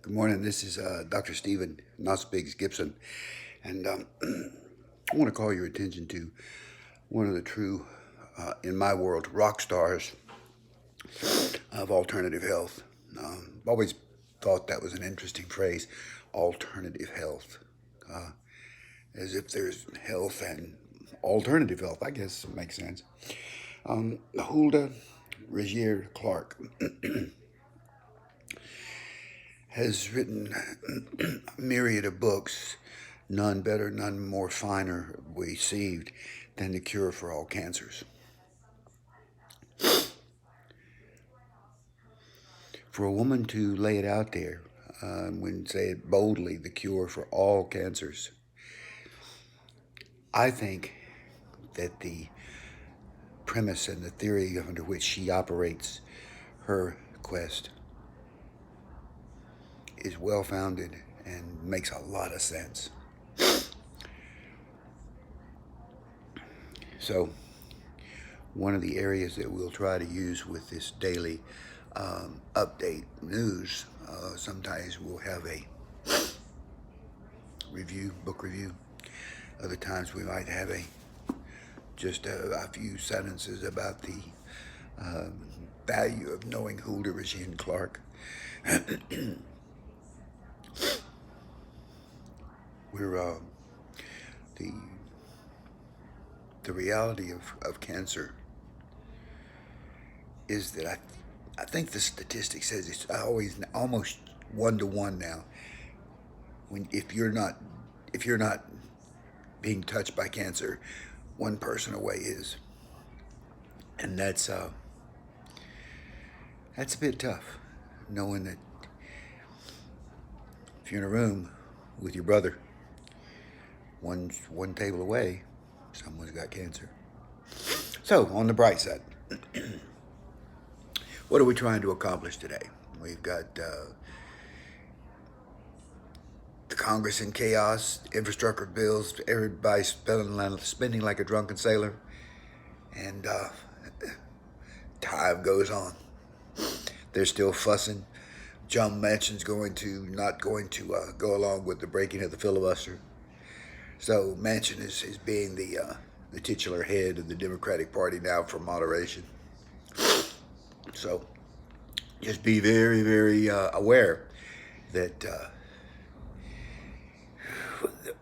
Good morning. This is Dr. Stephen NosBiggs Gibson, and I want to call your attention to one of the true, in my world, rock stars of alternative health. I've always thought that was an interesting phrase, alternative health, uh, as if there's health and alternative health. I guess it makes sense. Hulda Regier Clark has written a myriad of books, none better, none more finer received than the cure for all cancers. For a woman to lay it out there, when say it boldly, the cure for all cancers, I think that the premise and the theory under which she operates her quest is well founded and makes a lot of sense. So, one of the areas that we'll try to use with this daily update news, sometimes we'll have a book review. Other times we might have just a few sentences about the value of knowing Hulda Regine Clark. We're the the reality of cancer is that I think the statistic says it's always almost 1 to 1 now. When if you're not being touched by cancer, one person away is, and that's a bit tough, knowing that if you're in a room with your brother, one table away, someone's got cancer. So on the bright side, what are we trying to accomplish today? We've got the Congress in chaos, infrastructure bills, everybody spending like a drunken sailor, and time goes on. They're still fussing. John Manchin's not going to go along with the breaking of the filibuster. So Manchin is being the titular head of the Democratic Party now for moderation. So just be very, very aware that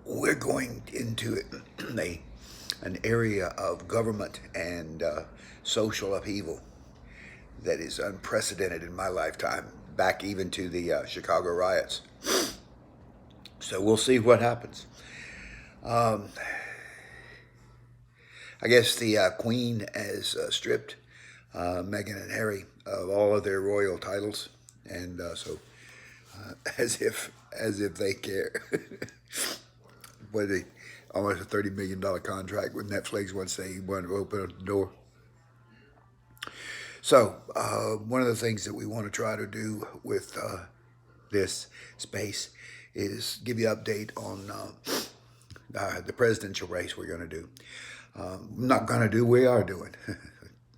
we're going into an area of government and social upheaval that is unprecedented in my lifetime, back even to the Chicago riots. So we'll see what happens. I guess the Queen has stripped Meghan and Harry of all of their royal titles, and so as if they care. What they almost a $30 million contract with Netflix once they wanted to open up the door. So one of the things that we want to try to do with this space is give you an update on the presidential race we're going to do. Not going to do, we are doing.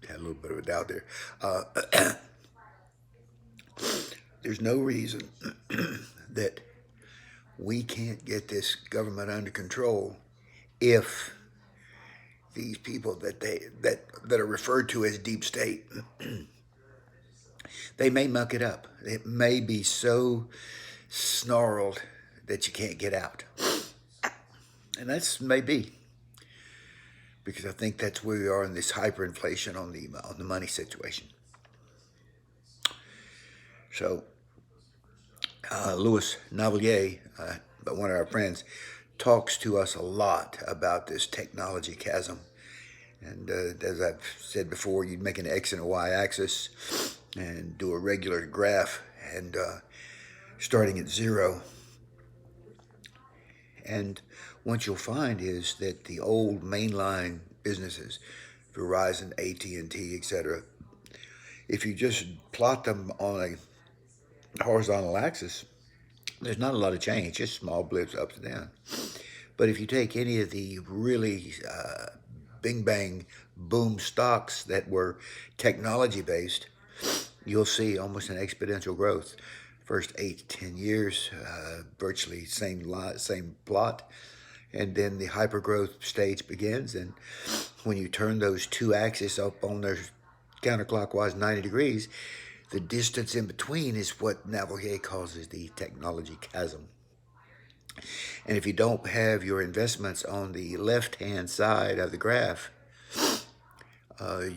Had a little bit of a doubt there. There's no reason that we can't get this government under control if these people that are referred to as deep state, they may muck it up. It may be so snarled that you can't get out. And that's maybe because I think that's where we are in this hyperinflation on the money situation. So Louis Navellier, one of our friends, talks to us a lot about this technology chasm. And as I've said before, you'd make an X and a Y axis and do a regular graph, and starting at 0. And what you'll find is that the old mainline businesses, Verizon, AT&T, etc., if you just plot them on a horizontal axis, there's not a lot of change, just small blips up and down. But if you take any of the really bing bang boom stocks that were technology based, you'll see almost an exponential growth. First 8 to 10 years, virtually same plot, and then the hypergrowth stage begins. And when you turn those two axes up on their counterclockwise 90 degrees, the distance in between is what Navier calls the technology chasm. And if you don't have your investments on the left-hand side of the graph,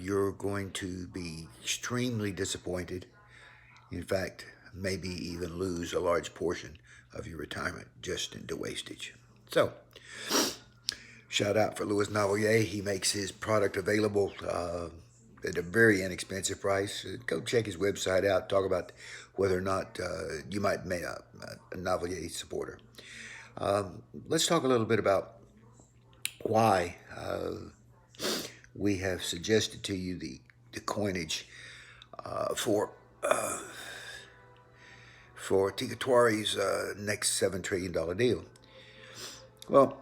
you're going to be extremely disappointed. In fact, maybe even lose a large portion of your retirement just into wastage. So, shout out for Louis Navier. He makes his product available at a very inexpensive price. Go check his website out. Talk about whether or not you might be a Navier supporter. Let's talk a little bit about why we have suggested to you the coinage for Tigatuari's next $7 trillion deal. Well,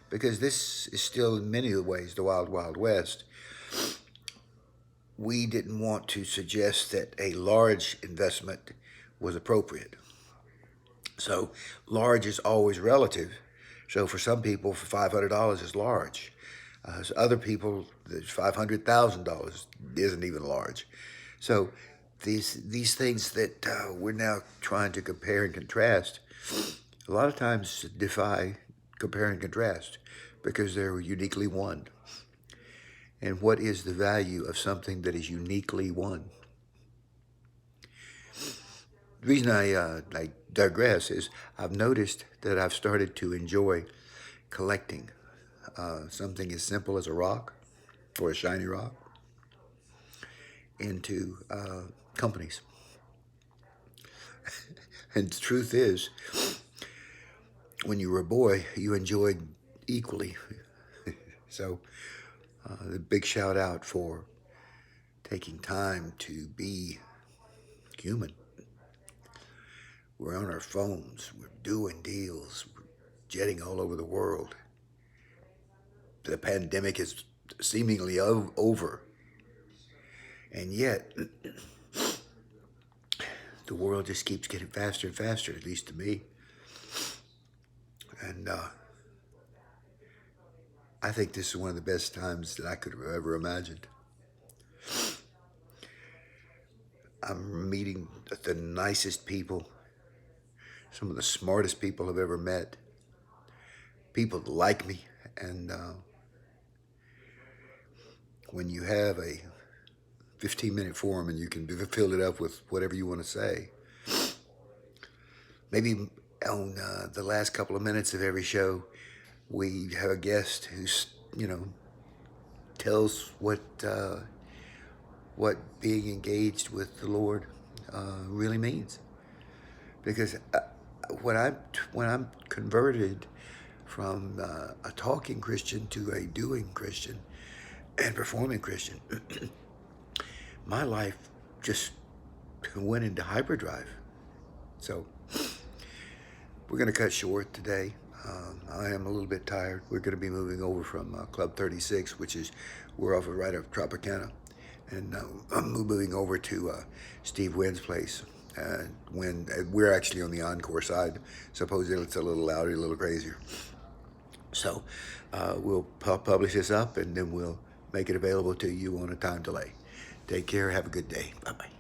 because this is still in many ways the wild, wild west, we didn't want to suggest that a large investment was appropriate. So large is always relative. So for some people, for $500 is large. So other people, $500,000 isn't even large. So these things that we're now trying to compare and contrast, a lot of times defy compare and contrast because they're uniquely won. And what is the value of something that is uniquely won? The reason I digress is I've noticed that I've started to enjoy collecting something as simple as a rock or a shiny rock into companies. And the truth is, when you were a boy, you enjoyed equally. So the big shout out for taking time to be human. We're on our phones, we're doing deals, we're jetting all over the world. The pandemic is seemingly over. And yet, the world just keeps getting faster and faster, at least to me. And I think this is one of the best times that I could have ever imagined. I'm meeting the nicest people, some of the smartest people I've ever met, people that like me. And when you have a 15-minute forum and you can fill it up with whatever you want to say, maybe on the last couple of minutes of every show, we have a guest who's, tells what being engaged with the Lord really means. Because when I'm converted from a talking Christian to a doing Christian and performing Christian, my life just went into hyperdrive. So we're going to cut short today. I am a little bit tired. We're going to be moving over from Club 36, which is we're off right of Tropicana, and I'm moving over to Steve Wynn's place. When we're actually on the encore side, supposedly it's a little louder, a little crazier. So we'll publish this up, and then we'll make it available to you on a time delay. Take care. Have a good day. Bye-bye.